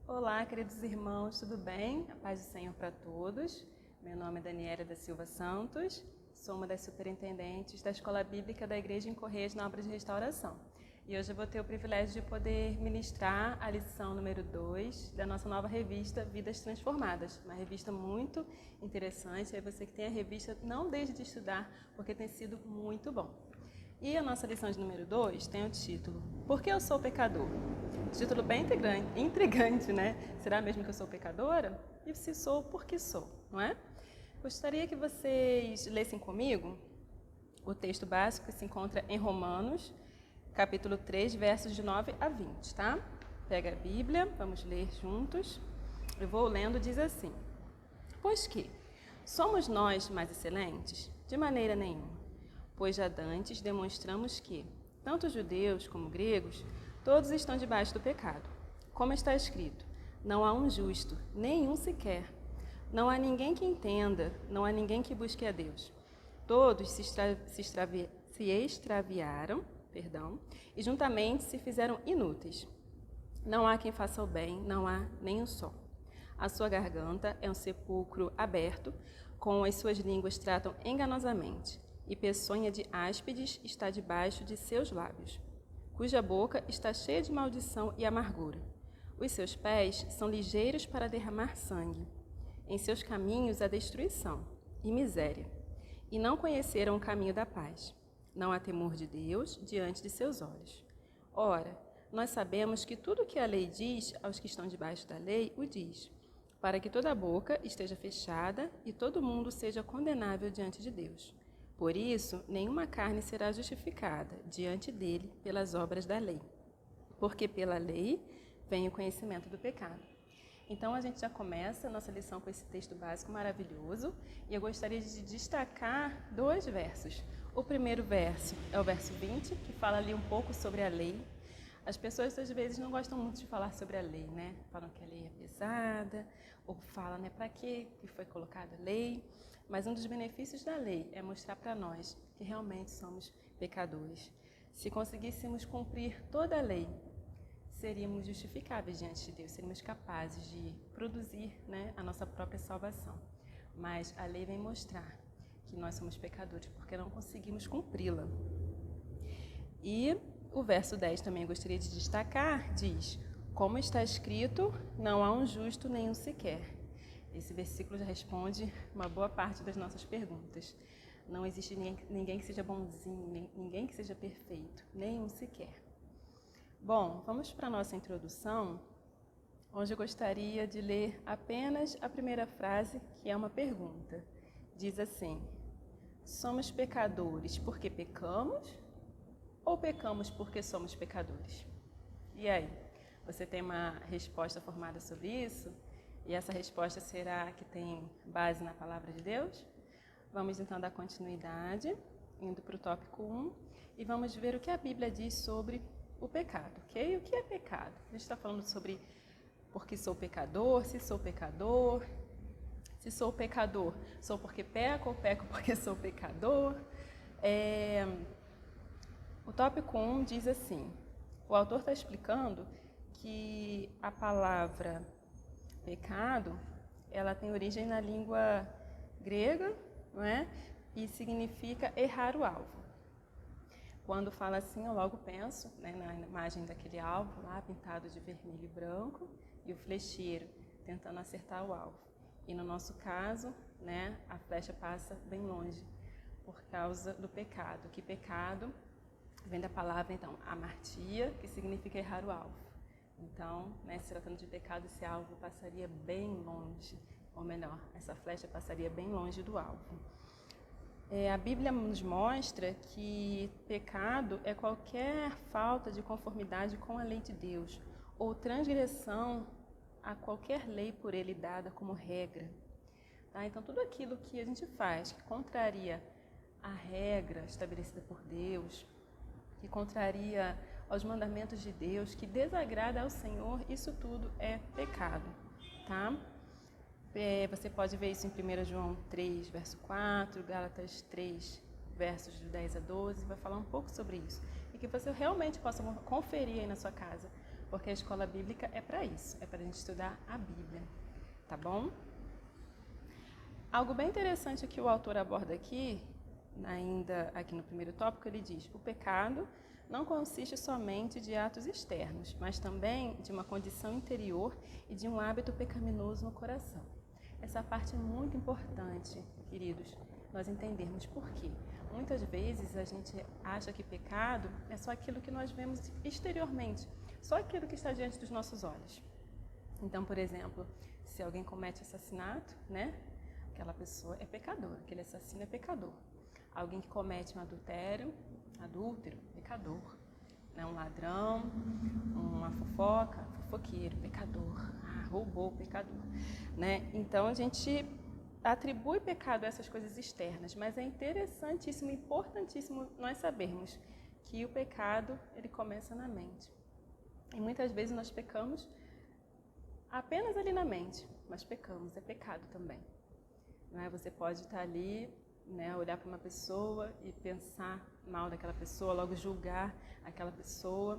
Olá, queridos irmãos, tudo bem? A paz do Senhor para todos. Meu nome é Daniela da Silva Santos, sou uma das superintendentes da Escola Bíblica da Igreja em Correias na Obra de Restauração. E hoje eu vou ter o privilégio de poder ministrar a lição número 2 da nossa nova revista Vidas Transformadas. Uma revista muito interessante, aí você que tem a revista, não deixe de estudar, porque tem sido muito bom. E a nossa lição de número 2 tem o título Por que eu sou pecador? Título bem intrigante, né? Será mesmo que eu sou pecadora? E se sou, por que sou, não é? Gostaria que vocês lessem comigo o texto básico que se encontra em Romanos, capítulo 3, versos de 9 a 20, tá? Pega a Bíblia, vamos ler juntos. Eu vou lendo, diz assim: Pois que somos nós mais excelentes? De maneira nenhuma. Pois já dantes demonstramos que, tanto judeus como gregos, todos estão debaixo do pecado. Como está escrito, não há um justo, nenhum sequer. Não há ninguém que entenda, não há ninguém que busque a Deus. Todos se extraviaram, e juntamente se fizeram inúteis. Não há quem faça o bem, não há nem um só. A sua garganta é um sepulcro aberto, com as suas línguas tratam enganosamente, e peçonha de áspides está debaixo de seus lábios, cuja boca está cheia de maldição e amargura. Os seus pés são ligeiros para derramar sangue. Em seus caminhos há destruição e miséria, e não conheceram o caminho da paz. Não há temor de Deus diante de seus olhos. Ora, nós sabemos que tudo o que a lei diz aos que estão debaixo da lei, o diz, para que toda boca esteja fechada e todo mundo seja condenável diante de Deus. Por isso, nenhuma carne será justificada diante dele pelas obras da lei, porque pela lei vem o conhecimento do pecado. Então, a gente já começa a nossa lição com esse texto básico maravilhoso, e eu gostaria de destacar 2 versos. O primeiro verso é o verso 20, que fala ali um pouco sobre a lei. As pessoas, às vezes, não gostam muito de falar sobre a lei, né? Falam que a lei é pesada, ou falam, né, para que foi colocada a lei. Mas um dos benefícios da lei é mostrar para nós que realmente somos pecadores. Se conseguíssemos cumprir toda a lei, seríamos justificáveis diante de Deus, seríamos capazes de produzir, né, a nossa própria salvação. Mas a lei vem mostrar que nós somos pecadores porque não conseguimos cumpri-la. E o verso 10 também eu gostaria de destacar, diz: Como está escrito, não há um justo nenhum sequer. Esse versículo já responde uma boa parte das nossas perguntas. Não existe ninguém que seja bonzinho, ninguém que seja perfeito, nenhum sequer. Bom, vamos para a nossa introdução, onde eu gostaria de ler apenas a primeira frase, que é uma pergunta. Diz assim: somos pecadores porque pecamos ou pecamos porque somos pecadores? E aí, você tem uma resposta formada sobre isso? E essa resposta será que tem base na palavra de Deus? Vamos então dar continuidade, indo para o tópico 1, e vamos ver o que a Bíblia diz sobre o pecado, ok? O que é pecado? A gente está falando sobre porque sou pecador, se sou pecador, se sou pecador, sou porque peco ou peco porque sou pecador. O tópico 1 diz assim, o autor está explicando que a palavra pecado, ela tem origem na língua grega, não é? E significa errar o alvo. Quando fala assim, eu logo penso, né, na imagem daquele alvo lá, pintado de vermelho e branco, e o flecheiro tentando acertar o alvo. E no nosso caso, né, a flecha passa bem longe, por causa do pecado. Que pecado vem da palavra, então, amartia, que significa errar o alvo. Então, né, se tratando de pecado, esse alvo passaria bem longe, ou melhor, essa flecha passaria bem longe do alvo. A Bíblia nos mostra que pecado é qualquer falta de conformidade com a lei de Deus, ou transgressão a qualquer lei por ele dada como regra. Tá? Então, tudo aquilo que a gente faz que contraria a regra estabelecida por Deus, que contraria aos mandamentos de Deus, que desagrada ao Senhor, isso tudo é pecado, tá? Você pode ver isso em 1 João 3, verso 4, Gálatas 3, versos de 10 a 12, vai falar um pouco sobre isso. E que você realmente possa conferir aí na sua casa porque a escola bíblica é para isso, é para a gente estudar a Bíblia, tá bom? Algo bem interessante que o autor aborda aqui, ainda aqui no primeiro tópico, ele diz: o pecado não consiste somente de atos externos, mas também de uma condição interior e de um hábito pecaminoso no coração. Essa parte é muito importante, queridos, nós entendermos por quê. Muitas vezes a gente acha que pecado é só aquilo que nós vemos exteriormente, só aquilo que está diante dos nossos olhos. Então, por exemplo, se alguém comete assassinato, né? Aquela pessoa é pecador, aquele assassino é pecador. Alguém que comete um adúltero, pecador. Um ladrão, uma fofoqueiro, pecador. Roubou, pecador. Né? Então, a gente atribui pecado a essas coisas externas, mas é interessantíssimo, importantíssimo nós sabermos que o pecado, ele começa na mente. E muitas vezes nós pecamos apenas ali na mente, mas pecamos, é pecado também. Você pode estar ali, olhar para uma pessoa e pensar mal daquela pessoa, logo julgar aquela pessoa,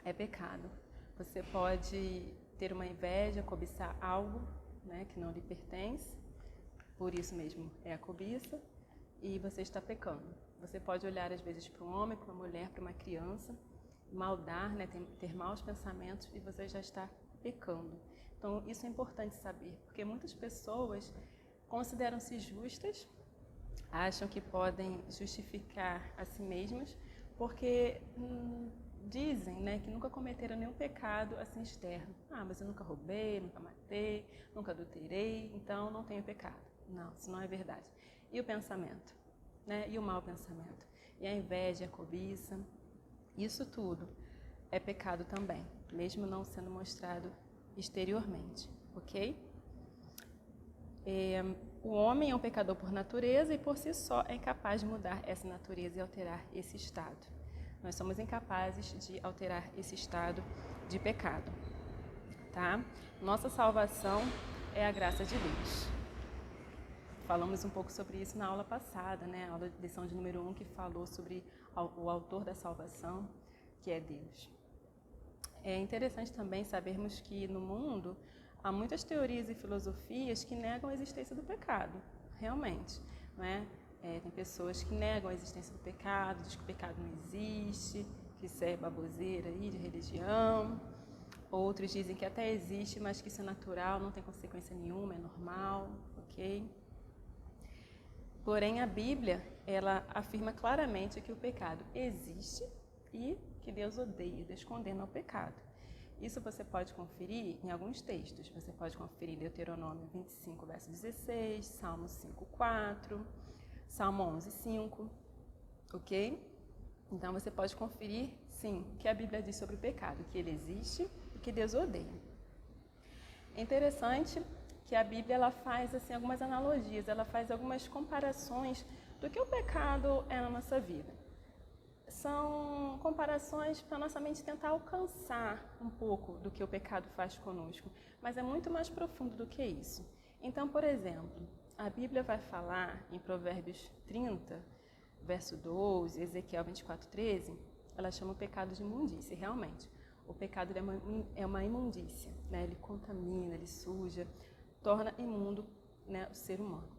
é pecado. Você pode ter uma inveja, cobiçar algo, que não lhe pertence, por isso mesmo é a cobiça, e você está pecando. Você pode olhar às vezes para um homem, para uma mulher, para uma criança, maldar, ter maus pensamentos, e você já está pecando. Então isso é importante saber, porque muitas pessoas consideram-se justas, acham que podem justificar a si mesmas, porque dizem que nunca cometeram nenhum pecado assim externo. Mas eu nunca roubei, nunca matei, nunca adulterei, então não tenho pecado. Não, isso não é verdade. E o pensamento? E o mau pensamento? E a inveja, a cobiça? Isso tudo é pecado também, mesmo não sendo mostrado exteriormente, ok? O homem é um pecador por natureza e por si só é incapaz de mudar essa natureza e alterar esse estado. Nós somos incapazes de alterar esse estado de pecado, tá? Nossa salvação é a graça de Deus. Falamos um pouco sobre isso na aula passada, a aula de lição de número 1, que falou sobre o autor da salvação, que é Deus. É interessante também sabermos que no mundo há muitas teorias e filosofias que negam a existência do pecado, realmente. Tem pessoas que negam a existência do pecado, dizem que o pecado não existe, que isso é baboseira aí de religião. Outros dizem que até existe, mas que isso é natural, não tem consequência nenhuma, é normal, ok? Porém, a Bíblia, ela afirma claramente que o pecado existe e que Deus odeia, Deus condena o pecado. Isso você pode conferir em alguns textos. Você pode conferir Deuteronômio 25, verso 16, Salmo 5, 4, Salmo 11, 5, ok? Então você pode conferir, sim, o que a Bíblia diz sobre o pecado, que ele existe e que Deus odeia. É interessante que a Bíblia ela faz algumas analogias, ela faz algumas comparações do que o pecado é na nossa vida. São comparações para nossa mente tentar alcançar um pouco do que o pecado faz conosco, mas é muito mais profundo do que isso. Então, por exemplo, a Bíblia vai falar em Provérbios 30, verso 12, Ezequiel 24, 13, ela chama o pecado de imundícia. Realmente, o pecado é uma imundícia, ele contamina, ele suja, torna imundo o ser humano.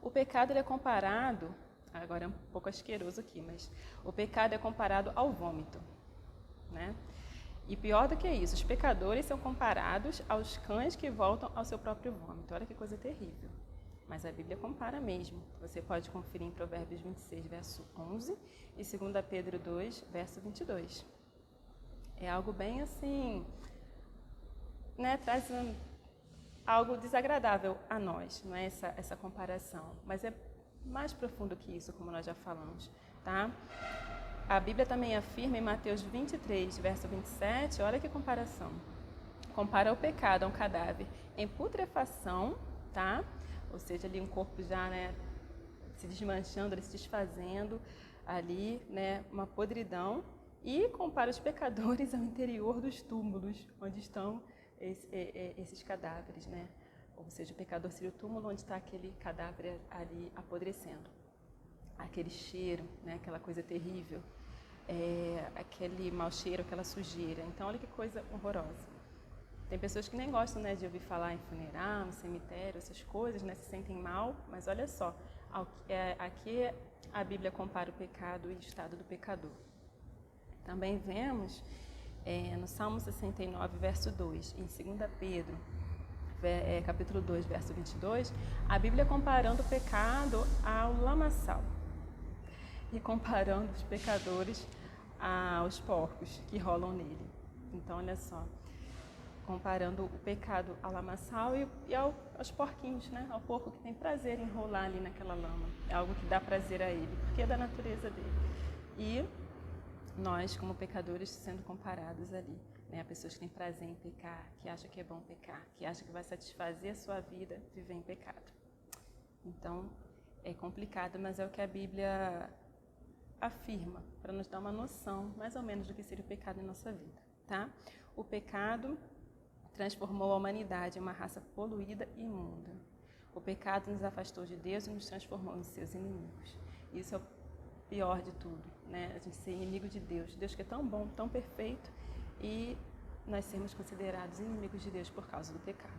O pecado ele é comparado, agora é um pouco asqueroso aqui, mas o pecado é comparado ao vômito, E pior do que isso, os pecadores são comparados aos cães que voltam ao seu próprio vômito. Olha que coisa terrível. Mas a Bíblia compara mesmo. Você pode conferir em Provérbios 26, verso 11 e 2 Pedro 2, verso 22. É algo bem assim, traz algo desagradável a nós, não é essa comparação. Mas é mais profundo que isso, como nós já falamos, tá? A Bíblia também afirma em Mateus 23, verso 27, olha que comparação. Compara o pecado a um cadáver em putrefação, tá? Ou seja, ali um corpo já, se desmanchando, se desfazendo, ali, uma podridão. E compara os pecadores ao interior dos túmulos, onde estão esses cadáveres, Ou seja, o pecador seria o túmulo onde está aquele cadáver ali apodrecendo. Aquele cheiro, aquela coisa terrível. aquele mau cheiro, aquela sujeira. Então, olha que coisa horrorosa. Tem pessoas que nem gostam, né, de ouvir falar em funeral, no cemitério, essas coisas, né, se sentem mal, mas olha só, aqui a Bíblia compara o pecado e o estado do pecador. Também vemos no Salmo 69, verso 2, em 2 Pedro, capítulo 2, verso 22, a Bíblia comparando o pecado ao lamaçal e comparando os pecadores aos porcos que rolam nele. Então, olha só, comparando o pecado ao lamaçal e aos porquinhos, né? Ao porco que tem prazer em rolar ali naquela lama. É algo que dá prazer a ele, porque é da natureza dele. E nós, como pecadores, sendo comparados ali, né? A pessoas que têm prazer em pecar, que acham que é bom pecar, que acham que vai satisfazer a sua vida viver em pecado. Então, é complicado, mas é o que a Bíblia afirma, para nos dar uma noção, mais ou menos, do que seria o pecado em nossa vida, tá? O pecado transformou a humanidade em uma raça poluída e imunda. O pecado nos afastou de Deus e nos transformou em seus inimigos. Isso é o pior de tudo, né? A gente ser inimigo de Deus. Deus que é tão bom, tão perfeito, e nós sermos considerados inimigos de Deus por causa do pecado.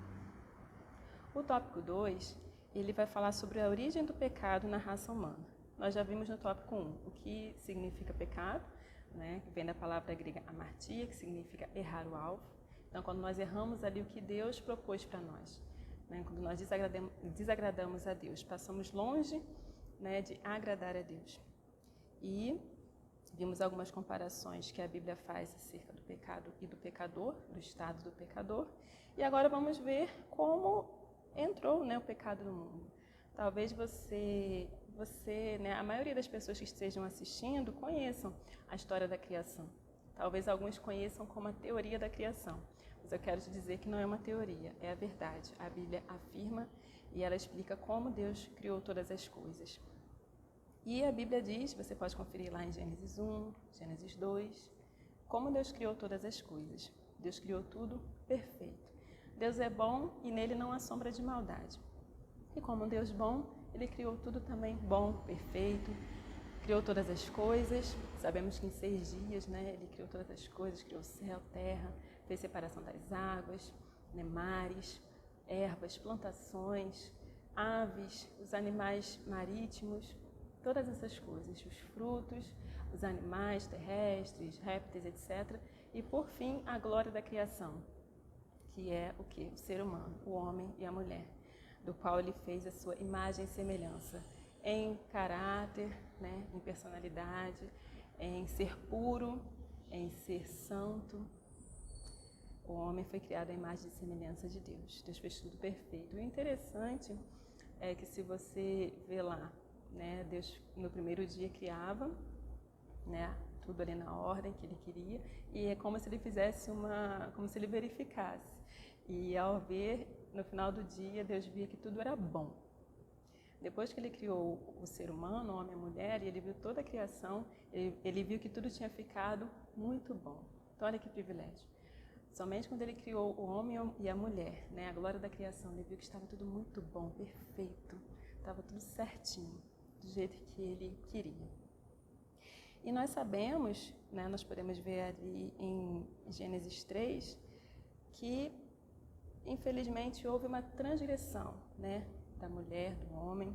O tópico 2, ele vai falar sobre a origem do pecado na raça humana. Nós já vimos no tópico 1 o que significa pecado, né? Que vem da palavra grega amartia, que significa errar o alvo. Então, quando nós erramos ali o que Deus propôs para nós, né? Quando nós desagradamos a Deus, passamos longe, né, de agradar a Deus. E vimos algumas comparações que a Bíblia faz acerca do pecado e do pecador, do estado do pecador. E agora vamos ver como entrou, né, o pecado no mundo. Talvez você, né, a maioria das pessoas que estejam assistindo conheçam a história da criação. Talvez alguns conheçam como a teoria da criação. Mas eu quero te dizer que não é uma teoria, é a verdade. A Bíblia afirma e ela explica como Deus criou todas as coisas. E a Bíblia diz, você pode conferir lá em Gênesis 1, Gênesis 2, como Deus criou todas as coisas. Deus criou tudo perfeito. Deus é bom e nele não há sombra de maldade. E como Deus bom, ele criou tudo também bom, perfeito, criou todas as coisas. Sabemos que em 6 dias, né, ele criou todas as coisas, criou céu, terra, fez separação das águas, né, mares, ervas, plantações, aves, os animais marítimos, todas essas coisas, os frutos, os animais terrestres, répteis, etc. E por fim, a glória da criação, que é o quê? O ser humano, o homem e a mulher, do qual ele fez a sua imagem e semelhança, em caráter, né, em personalidade, em ser puro, em ser santo. O homem foi criado à imagem e semelhança de Deus. Deus fez tudo perfeito. O interessante é que se você vê lá, né, Deus no primeiro dia criava, né, tudo ali na ordem que ele queria, e é como se ele fizesse como se ele verificasse. E ao ver, no final do dia, Deus via que tudo era bom. Depois que ele criou o ser humano, o homem e a mulher, e ele viu toda a criação, ele viu que tudo tinha ficado muito bom. Então, olha que privilégio. Somente quando ele criou o homem e a mulher, né, a glória da criação, ele viu que estava tudo muito bom, perfeito, estava tudo certinho, do jeito que ele queria. E nós sabemos, né, nós podemos ver ali em Gênesis 3, que infelizmente houve uma transgressão, né, da mulher, do homem,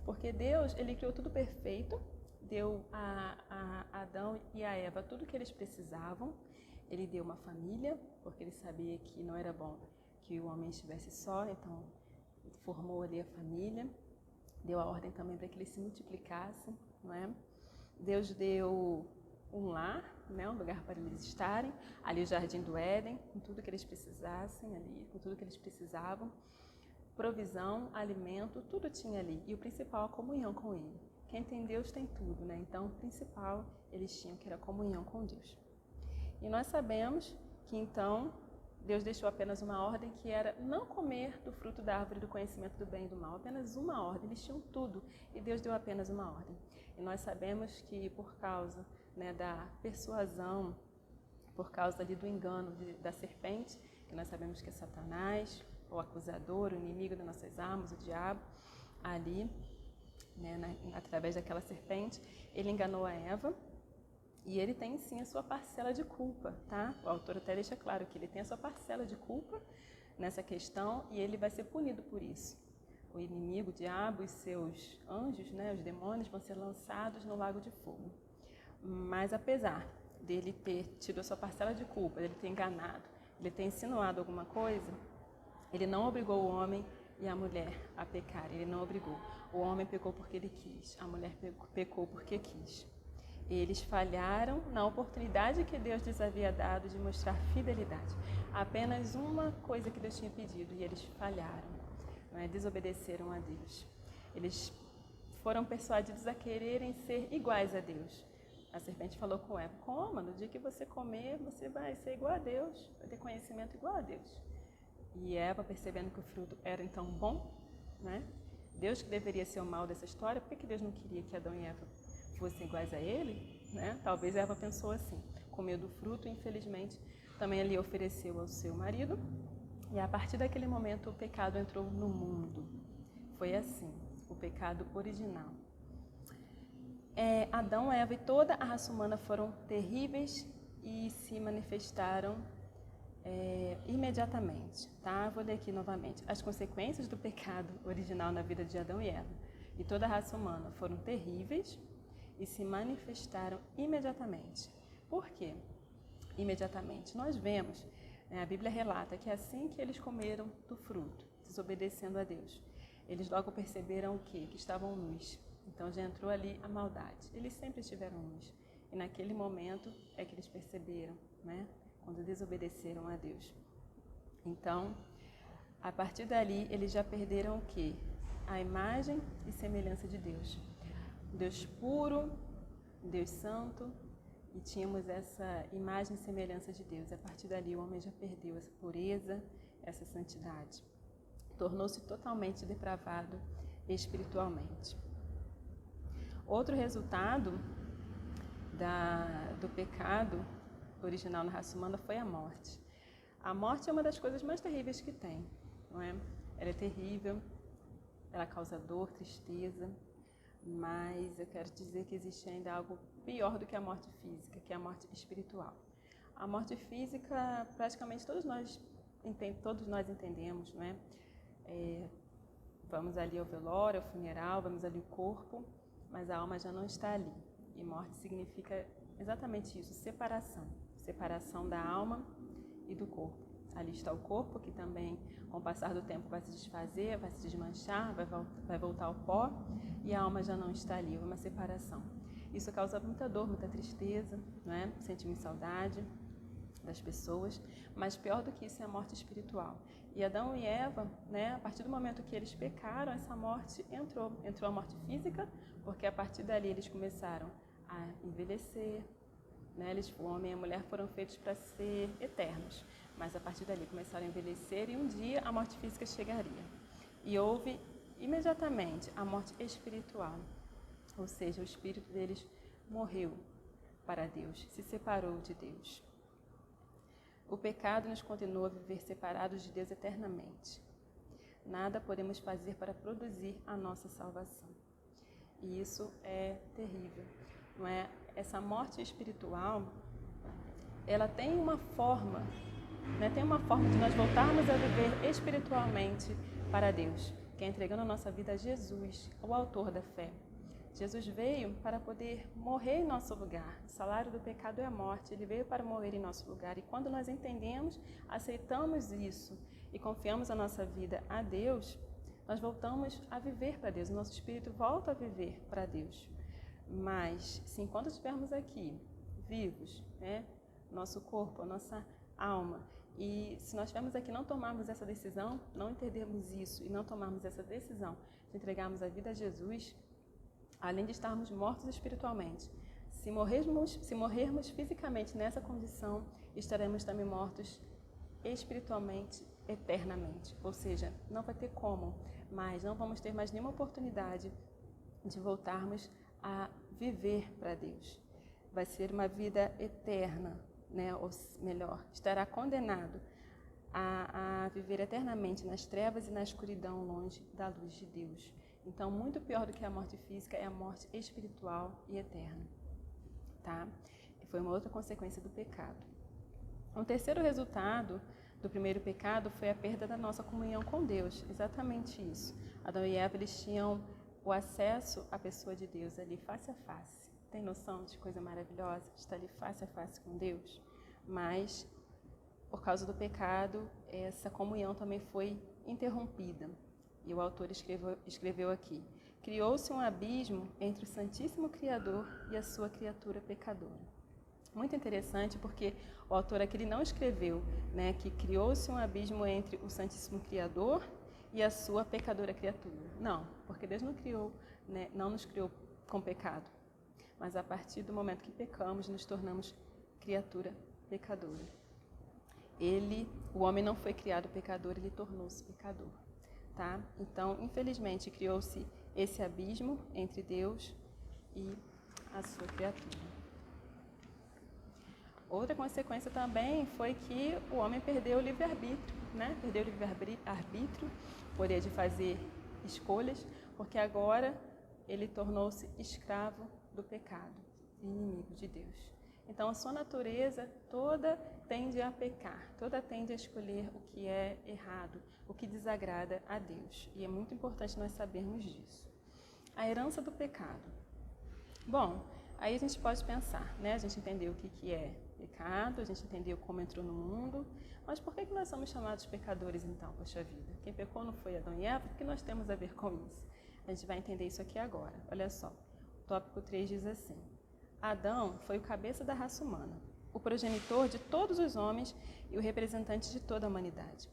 porque Deus, ele criou tudo perfeito, deu a Adão e a Eva tudo que eles precisavam. Ele deu uma família, porque ele sabia que não era bom que o homem estivesse só, então formou ali a família, deu a ordem também para que eles se multiplicassem, não é? Deus deu um lar, né, um lugar para eles estarem, ali o Jardim do Éden, com tudo que eles precisassem ali, com tudo que eles precisavam, provisão, alimento, tudo tinha ali, e o principal, a comunhão com Ele. Quem tem Deus tem tudo, né? Então o principal eles tinham, que era a comunhão com Deus. E nós sabemos que então Deus deixou apenas uma ordem, que era não comer do fruto da árvore do conhecimento do bem e do mal, apenas uma ordem, eles tinham tudo, e Deus deu apenas uma ordem. E nós sabemos que por causa, né, da persuasão, por causa ali do engano da serpente, que nós sabemos que é Satanás, o acusador, o inimigo das nossas almas, o diabo, ali, né, através daquela serpente, ele enganou a Eva, E ele tem sim a sua parcela de culpa, tá? O autor até deixa claro que ele tem a sua parcela de culpa nessa questão e ele vai ser punido por isso. O inimigo, o diabo e seus anjos, né, os demônios, vão ser lançados no lago de fogo. Mas apesar dele ter tido a sua parcela de culpa, dele ter enganado, ele ter insinuado alguma coisa, ele não obrigou o homem e a mulher a pecar, ele não obrigou. O homem pecou porque ele quis, a mulher pecou porque quis. Eles falharam na oportunidade que Deus lhes havia dado de mostrar fidelidade. Apenas uma coisa que Deus tinha pedido e eles falharam, não é? Desobedeceram a Deus. Eles foram persuadidos a quererem ser iguais a Deus. A serpente falou com Eva: coma, no dia que você comer, você vai ser igual a Deus, vai ter conhecimento igual a Deus. E Eva, percebendo que o fruto era então bom, né? Deus que deveria ser o mal dessa história, por que Deus não queria que Adão e Eva fossem iguais a ele? Né? Talvez Eva pensou assim, comeu do fruto, infelizmente, também ele ofereceu ao seu marido. E a partir daquele momento o pecado entrou no mundo. Foi assim, o pecado original. Adão, Eva e toda a raça humana foram terríveis e se manifestaram imediatamente, tá? Vou ler aqui novamente. As consequências do pecado original na vida de Adão e Eva e toda a raça humana foram terríveis e se manifestaram imediatamente. Por quê? Imediatamente. Nós vemos, a Bíblia relata que assim que eles comeram do fruto, desobedecendo a Deus, eles logo perceberam o quê? Que estavam nus. Então já entrou ali a maldade. Eles sempre estiveram nus. E naquele momento é que eles perceberam, né? Quando desobedeceram a Deus. Então, a partir dali, eles já perderam o quê? A imagem e semelhança de Deus. Deus puro, Deus santo, e tínhamos essa imagem e semelhança de Deus. A partir dali, o homem já perdeu essa pureza, essa santidade. Tornou-se totalmente depravado espiritualmente. Outro resultado do pecado original na raça humana foi a morte. A morte é uma das coisas mais terríveis que tem, não é? Ela é terrível, ela causa dor, tristeza, mas eu quero dizer que existe ainda algo pior do que a morte física, que é a morte espiritual. A morte física, praticamente todos nós entendemos, não é? Vamos ali ao velório, ao funeral, vamos ali ao corpo, mas a alma já não está ali. E morte significa exatamente isso, separação. Separação da alma e do corpo. Ali está o corpo, que também, com o passar do tempo, vai se desfazer, vai se desmanchar, vai voltar ao pó, e a alma já não está ali, é uma separação. Isso causa muita dor, muita tristeza, não é? Sentimos saudade das pessoas, mas pior do que isso é a morte espiritual. E Adão e Eva, né, a partir do momento que eles pecaram, essa morte entrou a morte física, porque a partir dali eles começaram a envelhecer, né? O homem e a mulher foram feitos para ser eternos, mas a partir dali começaram a envelhecer e um dia a morte física chegaria. E houve imediatamente a morte espiritual, ou seja, o espírito deles morreu para Deus, se separou de Deus. O pecado nos condenou a viver separados de Deus eternamente. Nada podemos fazer para produzir a nossa salvação. E isso é terrível, não é? Essa morte espiritual, ela tem uma forma, né? Tem uma forma de nós voltarmos a viver espiritualmente para Deus, que é entregando a nossa vida a Jesus, o autor da fé. Jesus veio para poder morrer em nosso lugar. O salário do pecado é a morte. Ele veio para morrer em nosso lugar. E quando nós entendemos, aceitamos isso e confiamos a nossa vida a Deus, nós voltamos a viver para Deus. O nosso espírito volta a viver para Deus. Mas, se enquanto estivermos aqui, vivos, né, nosso corpo, a nossa alma, e se nós estivermos aqui não tomarmos essa decisão, não entendermos isso e não tomarmos essa decisão de entregarmos a vida a Jesus, além de estarmos mortos espiritualmente, se morrermos fisicamente nessa condição, estaremos também mortos espiritualmente, eternamente. Ou seja, não vai ter como, mas não vamos ter mais nenhuma oportunidade de voltarmos a viver para Deus. Vai ser uma vida eterna, né? Ou melhor, estará condenado a viver eternamente nas trevas e na escuridão, longe da luz de Deus. Então, muito pior do que a morte física é a morte espiritual e eterna, tá? Foi uma outra consequência do pecado. Um terceiro resultado do primeiro pecado foi a perda da nossa comunhão com Deus. Exatamente isso. Adão e Eva, eles tinham o acesso à pessoa de Deus ali face a face. Tem noção de coisa maravilhosa? Estar ali face a face com Deus? Mas, por causa do pecado, essa comunhão também foi interrompida. E o autor escreveu aqui: criou-se um abismo entre o Santíssimo Criador e a sua criatura pecadora. Muito interessante, porque o autor aqui ele não escreveu, né, que criou-se um abismo entre o Santíssimo Criador e a sua pecadora criatura. Não, porque Deus não criou, né, não nos criou com pecado. Mas a partir do momento que pecamos, nos tornamos criatura pecadora. O homem não foi criado pecador, ele tornou-se pecador. Tá? Então, infelizmente, criou-se esse abismo entre Deus e a sua criatura. Outra consequência também foi que o homem perdeu o livre-arbítrio, né? Perdeu o livre-arbítrio, poder de fazer escolhas, porque agora ele tornou-se escravo do pecado, inimigo de Deus. Então, a sua natureza toda tende a pecar, toda tende a escolher o que é errado, o que desagrada a Deus. E é muito importante nós sabermos disso. A herança do pecado. Bom, aí a gente pode pensar, né? A gente entendeu o que é pecado, a gente entendeu como entrou no mundo, mas por que nós somos chamados pecadores então, poxa vida? Quem pecou não foi Adão e Eva, o que nós temos a ver com isso? A gente vai entender isso aqui agora. Olha só, o tópico 3 diz assim: Adão foi o cabeça da raça humana, o progenitor de todos os homens e o representante de toda a humanidade.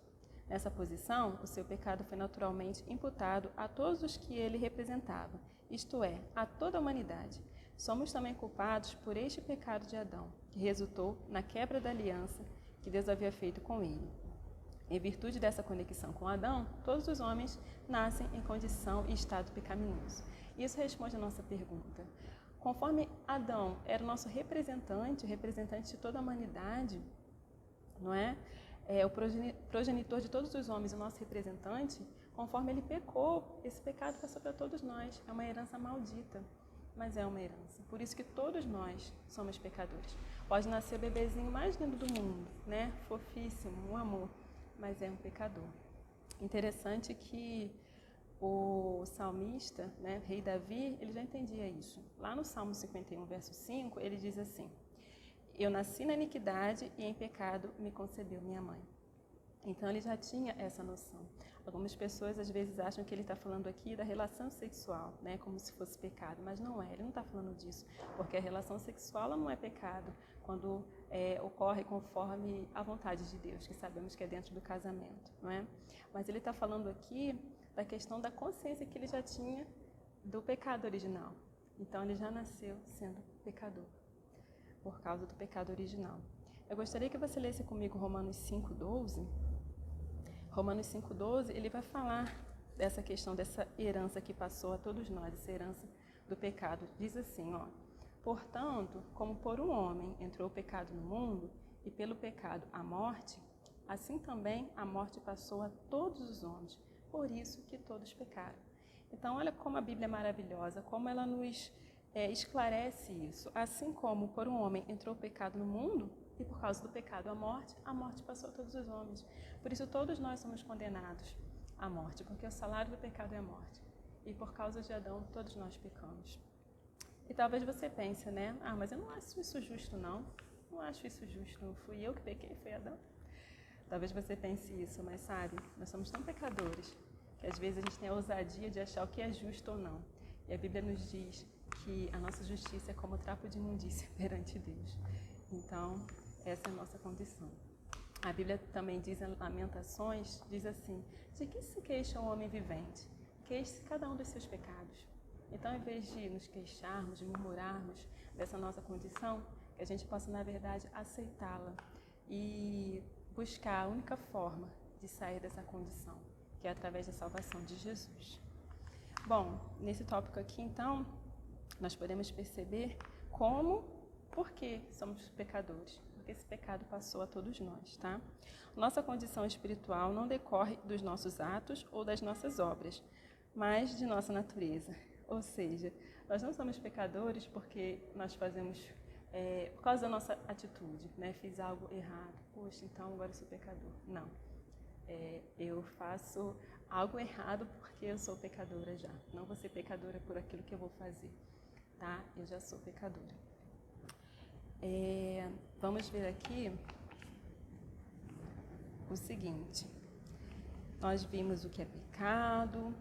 Nessa posição, o seu pecado foi naturalmente imputado a todos os que ele representava, isto é, a toda a humanidade. Somos também culpados por este pecado de Adão, que resultou na quebra da aliança que Deus havia feito com ele. Em virtude dessa conexão com Adão, todos os homens nascem em condição e estado pecaminoso. Isso responde a nossa pergunta. Conforme Adão era o nosso representante, o representante de toda a humanidade, não é? O progenitor de todos os homens, o nosso representante, conforme ele pecou, esse pecado passou para todos nós. É uma herança maldita, mas é uma herança. Por isso que todos nós somos pecadores. Pode nascer o bebezinho mais lindo do mundo, né? Fofíssimo, um amor, mas é um pecador. Interessante que o salmista, né, rei Davi, ele já entendia isso. Lá no Salmo 51, verso 5, ele diz assim: eu nasci na iniquidade e em pecado me concebeu minha mãe. Então ele já tinha essa noção. Algumas pessoas às vezes acham que ele está falando aqui da relação sexual, né, como se fosse pecado, mas não é, ele não está falando disso, porque a relação sexual ela não é pecado quando ocorre conforme a vontade de Deus, que sabemos que é dentro do casamento, não é? Mas ele está falando aqui da questão da consciência que ele já tinha do pecado original. Então ele já nasceu sendo pecador, por causa do pecado original. Eu gostaria que você lesse comigo Romanos 5,12. Romanos 5,12, ele vai falar dessa questão, dessa herança que passou a todos nós, essa herança do pecado. Diz assim, ó: portanto, como por um homem entrou o pecado no mundo, e pelo pecado a morte, assim também a morte passou a todos os homens, por isso que todos pecaram. Então, olha como a Bíblia é maravilhosa, como ela nos esclarece isso. Assim como por um homem entrou o pecado no mundo, e por causa do pecado a morte passou a todos os homens. Por isso todos nós somos condenados à morte, porque o salário do pecado é a morte. E por causa de Adão, todos nós pecamos. E talvez você pense, né? Mas eu não acho isso justo, não. Não acho isso justo. Não fui eu que pequei, foi Adão. Talvez você pense isso, mas sabe, nós somos tão pecadores que às vezes a gente tem a ousadia de achar o que é justo ou não. E a Bíblia nos diz que a nossa justiça é como trapo de imundícia perante Deus. Então, essa é a nossa condição. A Bíblia também diz em Lamentações, diz assim: de que se queixa o homem vivente? Queixe-se cada um dos seus pecados. Então, em vez de nos queixarmos, de murmurarmos dessa nossa condição, que a gente possa, na verdade, aceitá-la e buscar a única forma de sair dessa condição, que é através da salvação de Jesus. Bom, nesse tópico aqui, então, nós podemos perceber por que somos pecadores. Porque esse pecado passou a todos nós, tá? Nossa condição espiritual não decorre dos nossos atos ou das nossas obras, mas de nossa natureza. Ou seja, nós não somos pecadores porque nós fazemos por causa da nossa atitude, né? Fiz algo errado, poxa, então agora eu sou pecador. Não, eu faço algo errado porque eu sou pecadora já. Não vou ser pecadora por aquilo que eu vou fazer, tá? Eu já sou pecadora. Vamos ver aqui o seguinte. Nós vimos o que é pecado,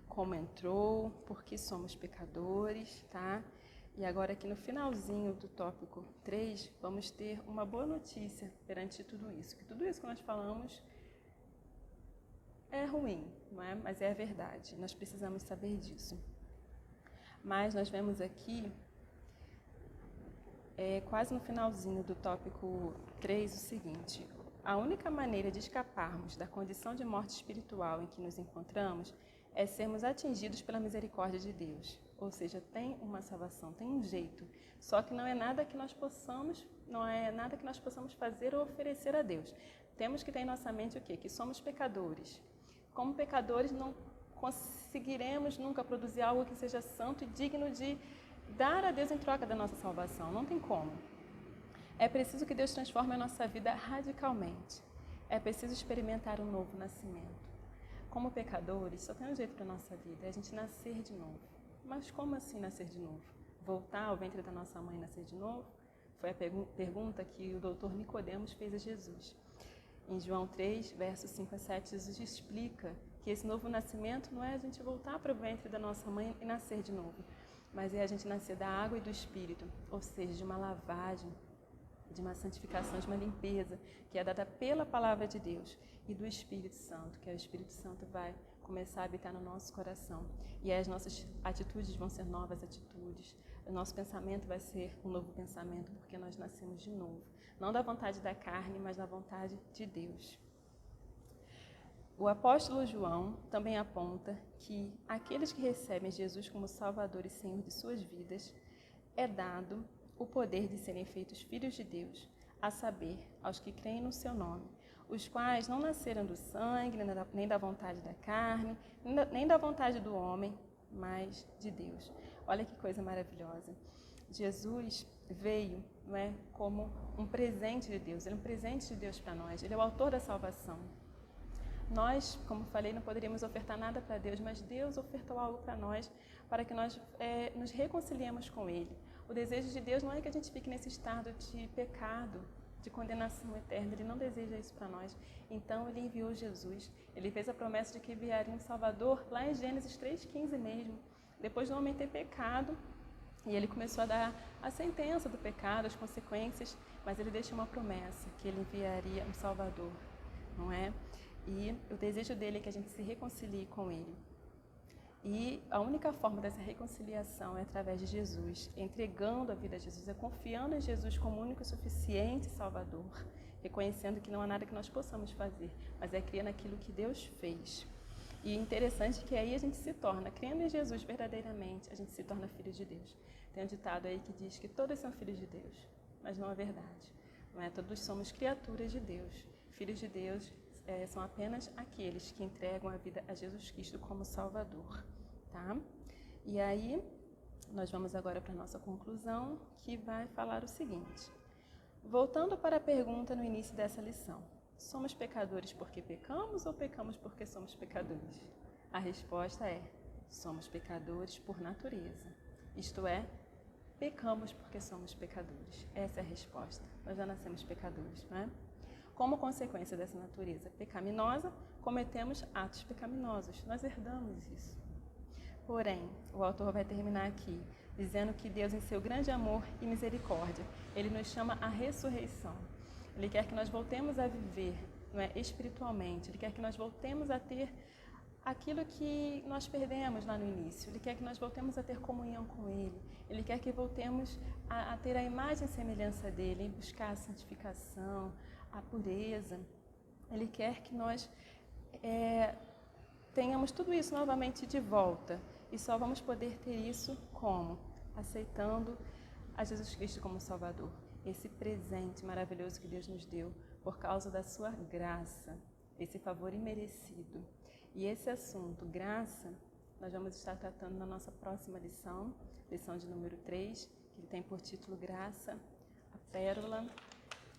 como entrou, por que somos pecadores, tá? E agora aqui no finalzinho do tópico 3, vamos ter uma boa notícia perante tudo isso. Que tudo isso que nós falamos é ruim, não é? Mas é a verdade, nós precisamos saber disso. Mas nós vemos aqui, quase no finalzinho do tópico 3, o seguinte: a única maneira de escaparmos da condição de morte espiritual em que nos encontramos é sermos atingidos pela misericórdia de Deus. Ou seja, tem uma salvação, tem um jeito. Só que não é nada que nós possamos fazer ou oferecer a Deus. Temos que ter em nossa mente o quê? Que somos pecadores. Como pecadores, não conseguiremos nunca produzir algo que seja santo e digno de dar a Deus em troca da nossa salvação. Não tem como. É preciso que Deus transforme a nossa vida radicalmente. É preciso experimentar um novo nascimento. Como pecadores, só tem um jeito para a nossa vida, é a gente nascer de novo. Mas como assim nascer de novo? Voltar ao ventre da nossa mãe e nascer de novo? Foi a pergunta que o doutor Nicodemos fez a Jesus. Em João 3, versos 5 a 7, Jesus explica que esse novo nascimento não é a gente voltar para o ventre da nossa mãe e nascer de novo, mas é a gente nascer da água e do Espírito, ou seja, de uma lavagem, de uma santificação, de uma limpeza, que é dada pela Palavra de Deus e do Espírito Santo, que é o Espírito Santo vai começar a habitar no nosso coração. E aí as nossas atitudes vão ser novas atitudes, o nosso pensamento vai ser um novo pensamento, porque nós nascemos de novo. Não da vontade da carne, mas da vontade de Deus. O apóstolo João também aponta que aqueles que recebem Jesus como Salvador e Senhor de suas vidas, é dado o poder de serem feitos filhos de Deus, a saber, aos que creem no seu nome, os quais não nasceram do sangue, nem da vontade da carne, nem da vontade do homem, mas de Deus. Olha que coisa maravilhosa. Jesus veio, não é, como um presente de Deus, ele é um presente de Deus para nós, ele é o autor da salvação. Nós, como falei, não poderíamos ofertar nada para Deus, mas Deus ofertou algo para nós, para que nós nos reconciliemos com Ele. O desejo de Deus não é que a gente fique nesse estado de pecado, de condenação eterna. Ele não deseja isso para nós. Então, Ele enviou Jesus. Ele fez a promessa de que enviaria um Salvador, lá em Gênesis 3,15 mesmo. Depois do homem ter pecado, e Ele começou a dar a sentença do pecado, as consequências, mas Ele deixou uma promessa, que Ele enviaria um Salvador, não é? E o desejo dele é que a gente se reconcilie com Ele. E a única forma dessa reconciliação é através de Jesus, entregando a vida a Jesus, é confiando em Jesus como único e suficiente Salvador, reconhecendo que não há nada que nós possamos fazer, mas é crer naquilo que Deus fez. E interessante que aí a gente se torna, crendo em Jesus verdadeiramente, a gente se torna filho de Deus. Tem um ditado aí que diz que todos são filhos de Deus, mas não é verdade. Não é? Todos somos criaturas de Deus. Filhos de Deus são apenas aqueles que entregam a vida a Jesus Cristo como Salvador. Tá? E aí, nós vamos agora para a nossa conclusão, que vai falar o seguinte. Voltando para a pergunta no início dessa lição. Somos pecadores porque pecamos ou pecamos porque somos pecadores? A resposta é, somos pecadores por natureza. Isto é, pecamos porque somos pecadores. Essa é a resposta. Nós já nascemos pecadores, não é? Como consequência dessa natureza pecaminosa, cometemos atos pecaminosos. Nós herdamos isso. Porém, o autor vai terminar aqui, dizendo que Deus, em seu grande amor e misericórdia, Ele nos chama à ressurreição. Ele quer que nós voltemos a viver, não é, espiritualmente. Ele quer que nós voltemos a ter aquilo que nós perdemos lá no início. Ele quer que nós voltemos a ter comunhão com Ele. Ele quer que voltemos a ter a imagem e semelhança dEle, em buscar a santificação, a pureza. Ele quer que nós tenhamos tudo isso novamente de volta. E só vamos poder ter isso como? Aceitando a Jesus Cristo como Salvador. Esse presente maravilhoso que Deus nos deu por causa da sua graça, esse favor imerecido. E esse assunto, graça, nós vamos estar tratando na nossa próxima lição, lição de número 3, que ele tem por título Graça, a Pérola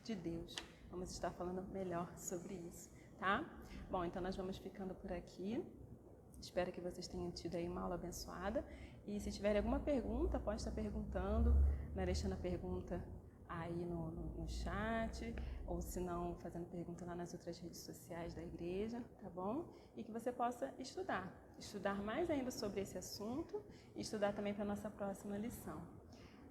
de Deus. Vamos estar falando melhor sobre isso, tá? Bom, então nós vamos ficando por aqui. Espero que vocês tenham tido aí uma aula abençoada. E se tiverem alguma pergunta, pode estar perguntando, né, deixando a pergunta aí no chat, ou se não, fazendo pergunta lá nas outras redes sociais da igreja, tá bom? E que você possa estudar mais ainda sobre esse assunto e estudar também para a nossa próxima lição.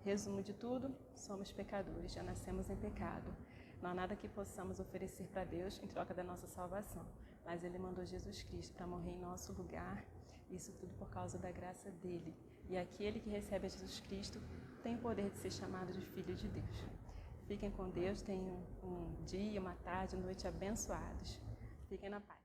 Resumo de tudo, somos pecadores, já nascemos em pecado. Não há nada que possamos oferecer para Deus em troca da nossa salvação, mas Ele mandou Jesus Cristo para morrer em nosso lugar, isso tudo por causa da graça dEle. E aquele que recebe a Jesus Cristo tem o poder de ser chamado de Filho de Deus. Fiquem com Deus, tenham um dia, uma tarde, noite abençoados. Fiquem na paz.